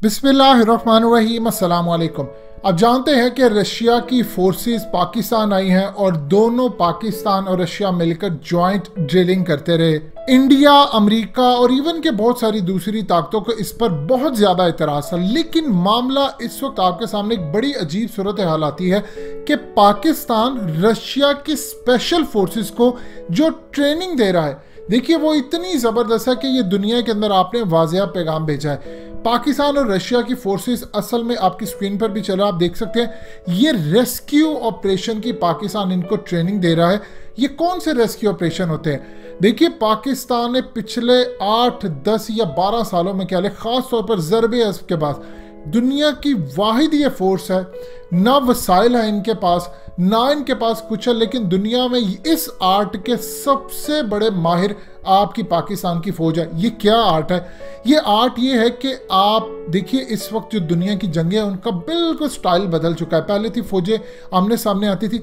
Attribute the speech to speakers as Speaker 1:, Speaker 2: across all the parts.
Speaker 1: बिस्मिल्लाहिर्रहमानिर्रहीम, अस्सलाम वालेकुम। अब जानते हैं कि रशिया की फोर्सेस पाकिस्तान आई हैं और दोनों पाकिस्तान और रशिया मिलकर जॉइंट ड्रिलिंग करते रहे। इंडिया, अमेरिका और इवन के बहुत सारी दूसरी ताकतों को इस पर बहुत ज़्यादा एतराज़ था। लेकिन मामला इस वक्त आपके सामने एक बड़ी अजीब सूरत हाल आती है कि पाकिस्तान रशिया की स्पेशल फोर्सेस को जो ट्रेनिंग दे रहा है, देखिए वो इतनी ज़बरदस्त है कि ये दुनिया के अंदर आपने वाज़ेह पैगाम भेजा है। पाकिस्तान और रशिया की फोर्सेस असल में आपकी स्क्रीन पर भी चला, आप देख सकते हैं। ये रेस्क्यू ऑपरेशन की पाकिस्तान इनको ट्रेनिंग दे रहा है। ये कौन से रेस्क्यू ऑपरेशन होते हैं? देखिए, पाकिस्तान ने पिछले 8, 10 या 12 सालों में क्या है, ख़ास तौर पर ज़रबे अज़ब के बाद दुनिया की वाहिद ये फोर्स है, ना वसाइल है इनके पास, ना इनके पास कुछ है, लेकिन दुनिया में इस आर्ट के सबसे बड़े माहिर आपकी पाकिस्तान की फौज है। ये क्या आर्ट है? ये आर्ट ये है कि आप देखिए इस वक्त जो दुनिया की जंगें हैं उनका बिल्कुल स्टाइल बदल चुका है। पहले थी फौजें आमने सामने आती थी,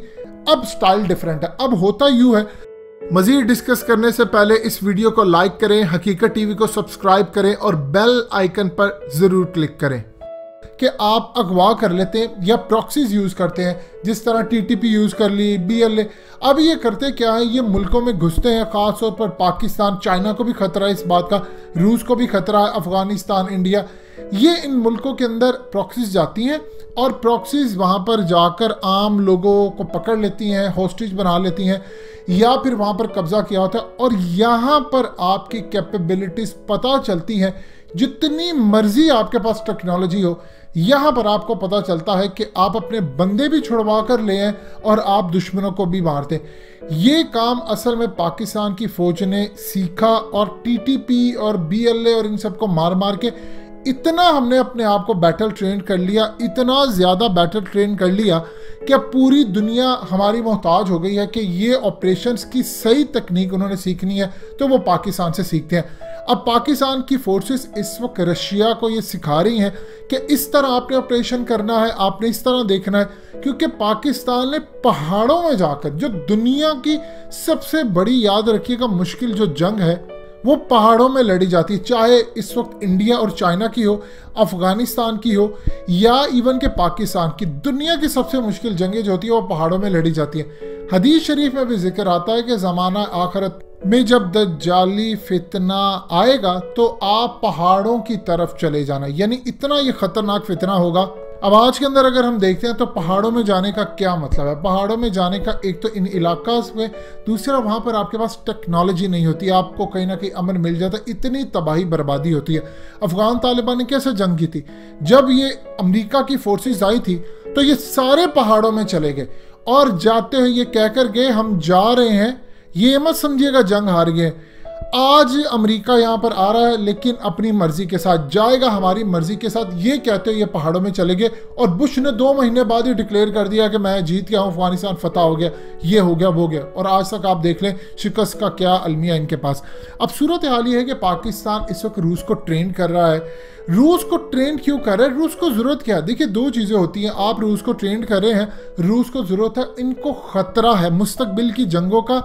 Speaker 1: अब स्टाइल डिफरेंट है। अब होता यूँ है। मजीद डिस्कस करने से पहले इस वीडियो को लाइक करें, हकीकत टीवी को सब्सक्राइब करें और बेल आइकन पर ज़रूर क्लिक करें कि आप अगवा कर लेते हैं या प्रॉक्सीज यूज़ करते हैं, जिस तरह टीटीपी यूज़ कर ली, BLA। अब ये करते क्या है, ये मुल्कों में घुसते हैं, ख़ास तौर पर पाकिस्तान, चाइना को भी ख़तरा है इस बात का, रूस को भी ख़तरा है, अफ़गानिस्तान, इंडिया। ये इन मुल्कों के अंदर प्रॉक्सीज जाती हैं और प्रॉक्सीज वहाँ पर जाकर आम लोगों को पकड़ लेती हैं, होस्टेज बना लेती हैं या फिर वहाँ पर कब्ज़ा किया होता है। और यहाँ पर आपकी कैपेबिलिटीज़ पता चलती हैं। जितनी मर्जी आपके पास टेक्नोलॉजी हो, यहाँ पर आपको पता चलता है कि आप अपने बंदे भी छुड़वा कर ले हैं और आप दुश्मनों को भी मारते हैं। ये काम असल में पाकिस्तान की फौज ने सीखा और टीटीपी और BLA और इन सबको मार मार के इतना हमने अपने आप को बैटल ट्रेन कर लिया, इतना ज़्यादा बैटल ट्रेन कर लिया कि पूरी दुनिया हमारी मोहताज हो गई है कि ये ऑपरेशंस की सही तकनीक उन्होंने सीखनी है तो वो पाकिस्तान से सीखते हैं। अब पाकिस्तान की फोर्सेस इस वक्त रशिया को ये सिखा रही हैं कि इस तरह आपने ऑपरेशन करना है, आपने इस तरह देखना है, क्योंकि पाकिस्तान ने पहाड़ों में जाकर जो दुनिया की सबसे बड़ी, याद रखिएगा, मुश्किल जो जंग है वो पहाड़ों में लड़ी जाती है। चाहे इस वक्त इंडिया और चाइना की हो, अफगानिस्तान की हो या इवन के पाकिस्तान की, दुनिया की सबसे मुश्किल जंगें जो होती है वो पहाड़ों में लड़ी जाती है। हदीस शरीफ में भी जिक्र आता है कि ज़माना आखिरत में जब दज्जाली फितना आएगा तो आप पहाड़ों की तरफ चले जाना, यानी इतना ये खतरनाक फितना होगा। अब आज के अंदर अगर हम देखते हैं तो पहाड़ों में जाने का क्या मतलब है? पहाड़ों में जाने का एक तो इन इलाकास में, दूसरा वहाँ पर आपके पास टेक्नोलॉजी नहीं होती, आपको कहीं ना कहीं अमन मिल जाता, इतनी तबाही बर्बादी होती है। अफगान तालिबान ने कैसे जंग की थी? जब ये अमेरिका की फोर्सेस आई थी तो ये सारे पहाड़ों में चले गए और जाते हुए ये कहकर गए हम जा रहे हैं, ये मत समझिएगा जंग हार गए। आज अमेरिका यहाँ पर आ रहा है लेकिन अपनी मर्जी के साथ जाएगा, हमारी मर्जी के साथ, ये कहते हुए ये पहाड़ों में चले गए। और बुश ने 2 महीने बाद ही डिक्लेयर कर दिया कि मैं जीत गया हूँ, अफगानिस्तान फतह हो गया, ये हो गया, वो गया। और आज तक आप देख लें शिकस्त का क्या अलमिया इनके पास। अब सूरत हाल ये है कि पाकिस्तान इस वक्त रूस को ट्रेन कर रहा है। रूस को ट्रेन क्यों कर रहे हैं? रूस को ज़रूरत क्या है? देखिए, 2 चीज़ें होती हैं। आप रूस को ट्रेन कर रहे हैं, रूस को ज़रूरत है, इनको ख़तरा है मुस्तकबिल की जंगों का।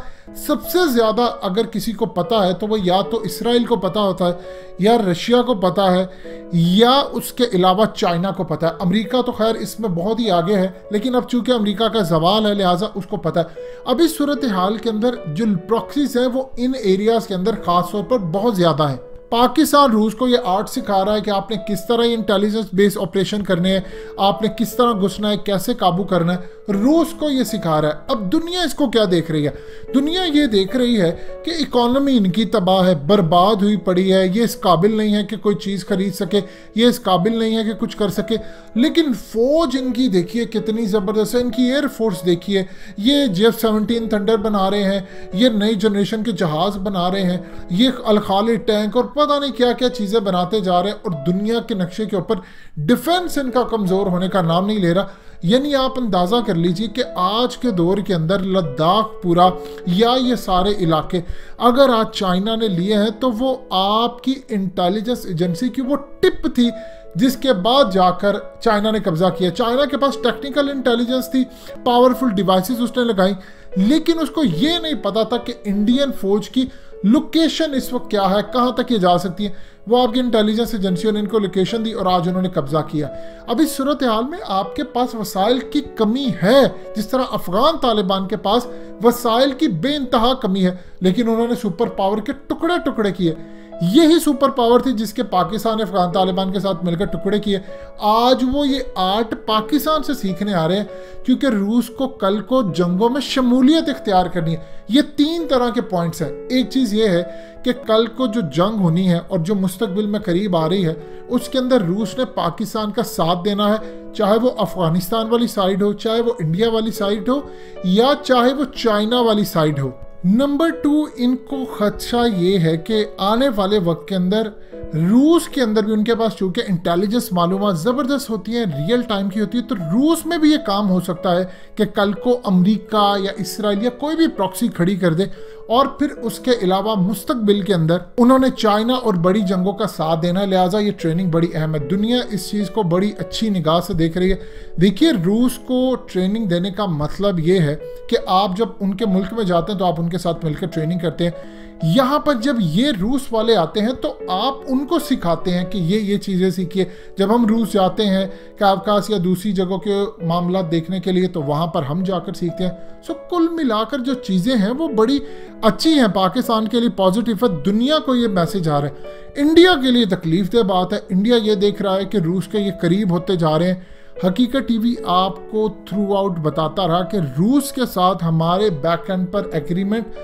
Speaker 1: सबसे ज़्यादा अगर किसी को पता है तो वो या तो इसराइल को पता होता है, या रशिया को पता है, या उसके अलावा चाइना को पता है। अमेरिका तो खैर इसमें बहुत ही आगे है, लेकिन अब चूंकि अमेरिका का जवाल है लिहाजा उसको पता है। अब इस सूरत हाल के अंदर जो प्रॉक्सीज हैं वो इन एरियाज़ के अंदर ख़ास तौर पर बहुत ज़्यादा है। पाकिस्तान रूस को ये आर्ट सिखा रहा है कि आपने किस तरह इंटेलिजेंस बेस्ड ऑपरेशन करने हैं, आपने किस तरह घुसना है, कैसे काबू करना है। रूस को ये सिखा रहा है। अब दुनिया इसको क्या देख रही है? दुनिया ये देख रही है कि इकोनॉमी इनकी तबाह है, बर्बाद हुई पड़ी है, ये इस काबिल नहीं है कि कोई चीज़ खरीद सके, ये इस काबिल नहीं है कि कुछ कर सके। लेकिन फौज इनकी देखिए कितनी ज़बरदस्त है, इनकी एयरफोर्स देखिए, ये F-17 थंडर बना रहे हैं, ये नई जनरेशन के जहाज़ बना रहे हैं, ये अल-खालिद टैंक और पता नहीं क्या क्या चीज़ें बनाते जा रहे हैं। और दुनिया के नक्शे के ऊपर डिफेंस इनका कमज़ोर होने का नाम नहीं ले रहा। यानी आप अंदाज़ा कर लीजिए कि आज के दौर के अंदर लद्दाख पूरा या ये सारे इलाके अगर आज चाइना ने लिए हैं तो वो आपकी इंटेलिजेंस एजेंसी की वो टिप थी जिसके बाद जाकर चाइना ने कब्जा किया। चाइना के पास टेक्निकल इंटेलिजेंस थी, पावरफुल डिवाइसेस उसने लगाई, लेकिन उसको ये नहीं पता था कि इंडियन फौज की लोकेशन इस वक्त क्या है, कहां तक ये जा सकती है, वो आपकी इंटेलिजेंस एजेंसियों ने इनको लोकेशन दी और आज उन्होंने कब्जा किया। अब इस सूरत हाल में आपके पास वसाइल की कमी है, जिस तरह अफगान तालिबान के पास वसाइल की बेइंतहा कमी है, लेकिन उन्होंने सुपर पावर के टुकड़े टुकड़े किए। यही सुपर पावर थी जिसके पाकिस्तान ने अफगान तालिबान के साथ मिलकर टुकड़े किए। आज वो ये आर्ट पाकिस्तान से सीखने आ रहे हैं, क्योंकि रूस को कल को जंगों में शमूलियत इख्तियार करनी है। ये 3 तरह के पॉइंट्स हैं। एक चीज़ ये है कि कल को जो जंग होनी है और जो मुस्तकबिल में करीब आ रही है, उसके अंदर रूस ने पाकिस्तान का साथ देना है, चाहे वो अफगानिस्तान वाली साइड हो, चाहे वो इंडिया वाली साइड हो, या चाहे वो चाइना वाली साइड हो। नंबर 2, इनको खदशा ये है कि आने वाले वक्त के अंदर रूस के अंदर भी उनके पास चूंकि इंटेलिजेंस मालूमात ज़बरदस्त होती है, रियल टाइम की होती है, तो रूस में भी ये काम हो सकता है कि कल को अमेरिका या इसराइल या कोई भी प्रॉक्सी खड़ी कर दे और फिर उसके अलावा मुस्तकबिल के अंदर उन्होंने चाइना और बड़ी जंगों का साथ देना। लिहाजा ये ट्रेनिंग बड़ी अहम है। दुनिया इस चीज़ को बड़ी अच्छी निगाह से देख रही है। देखिए, रूस को ट्रेनिंग देने का मतलब ये है कि आप जब उनके मुल्क में जाते हैं तो आप उनके साथ मिलकर ट्रेनिंग करते हैं। यहाँ पर जब ये रूस वाले आते हैं तो आप उनको सिखाते हैं कि ये चीज़ें सीखिए। जब हम रूस जाते हैं कावकास या दूसरी जगहों के मामला देखने के लिए, तो वहाँ पर हम जाकर सीखते हैं। सो कुल मिलाकर जो चीज़ें हैं वो बड़ी अच्छी हैं, पाकिस्तान के लिए पॉजिटिव है। दुनिया को ये मैसेज आ रहा है। इंडिया के लिए तकलीफ दह बात है। इंडिया ये देख रहा है कि रूस के ये करीब होते जा रहे हैं। हकीकत टीवी आपको थ्रू आउट बताता रहा कि रूस के साथ हमारे बैक एंड पर एग्रीमेंट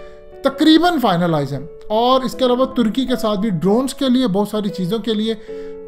Speaker 1: तकरीबन फाइनलाइज है, और इसके अलावा तुर्की के साथ भी ड्रोन्स के लिए, बहुत सारी चीज़ों के लिए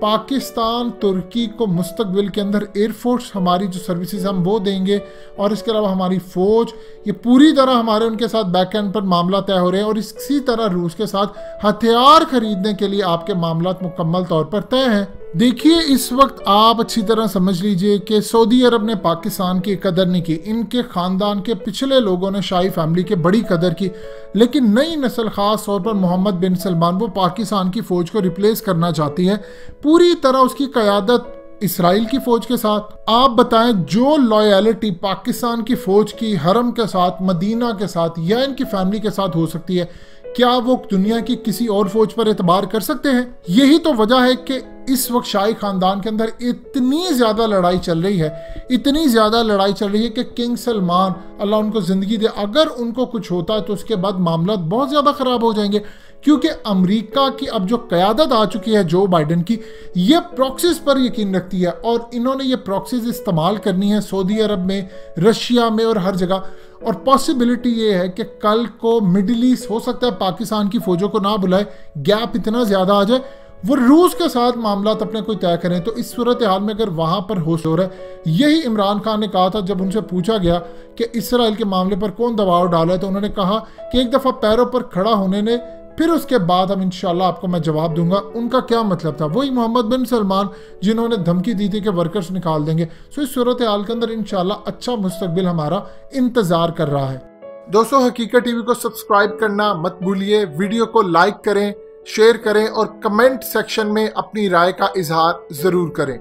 Speaker 1: पाकिस्तान तुर्की को मुस्तकबिल के अंदर एयरफोर्स हमारी जो सर्विसेज हम वो देंगे, और इसके अलावा हमारी फ़ौज, ये पूरी तरह हमारे उनके साथ बैक एंड पर मामला तय हो रहे हैं। और इसी तरह रूस के साथ हथियार खरीदने के लिए आपके मामला मुकम्मल तौर पर तय हैं। देखिए, इस वक्त आप अच्छी तरह समझ लीजिए कि सऊदी अरब ने पाकिस्तान की कदर नहीं की। इनके ख़ानदान के पिछले लोगों ने, शाही फैमिली की बड़ी कदर की, लेकिन नई नस्ल ख़ास तौर पर मोहम्मद बिन सलमान, वो पाकिस्तान की फ़ौज को रिप्लेस करना चाहती है, पूरी तरह उसकी क़यादत इसराइल की फ़ौज के साथ। आप बताएं, जो लॉयल्टी पाकिस्तान की फ़ौज की हरम के साथ, मदीना के साथ या इनकी फैमिली के साथ हो सकती है, क्या वो दुनिया की किसी और फौज पर एतबार कर सकते हैं? यही तो वजह है कि इस वक्त शाही खानदान के अंदर इतनी ज़्यादा लड़ाई चल रही है, इतनी ज़्यादा लड़ाई चल रही है कि किंग सलमान, अल्लाह उनको ज़िंदगी दे, अगर उनको कुछ होता है तो उसके बाद मामला बहुत ज़्यादा ख़राब हो जाएंगे। क्योंकि अमेरिका की अब जो क़यादत आ चुकी है जो बाइडन की, ये प्रॉक्सीज पर यकीन रखती है, और इन्होंने ये प्रॉक्सीज इस्तेमाल करनी है सऊदी अरब में, रशिया में और हर जगह। और पॉसिबिलिटी ये है कि कल को मिडिल ईस्ट, हो सकता है पाकिस्तान की फ़ौजों को ना बुलाए, गैप इतना ज़्यादा आ जाए, वो रूस के साथ मामला अपने कोई तय करें। तो इस सूरत हाल में अगर वहाँ पर हो रहा है, यही इमरान खान ने कहा था जब उनसे पूछा गया कि इसराइल के मामले पर कौन दबाव डाला है, तो उन्होंने कहा कि एक दफ़ा पैरों पर खड़ा होने ने, फिर उसके बाद हम इंशाल्लाह आपको मैं जवाब दूंगा। उनका क्या मतलब था? वही मोहम्मद बिन सलमान जिन्होंने धमकी दी थी कि वर्कर्स निकाल देंगे। सो इस सूरत हाल के अंदर इंशाल्लाह अच्छा मुस्तकबिल हमारा इंतज़ार कर रहा है। दोस्तों, हकीकत टीवी को सब्सक्राइब करना मत भूलिए, वीडियो को लाइक करें, शेयर करें और कमेंट सेक्शन में अपनी राय का इजहार ज़रूर करें।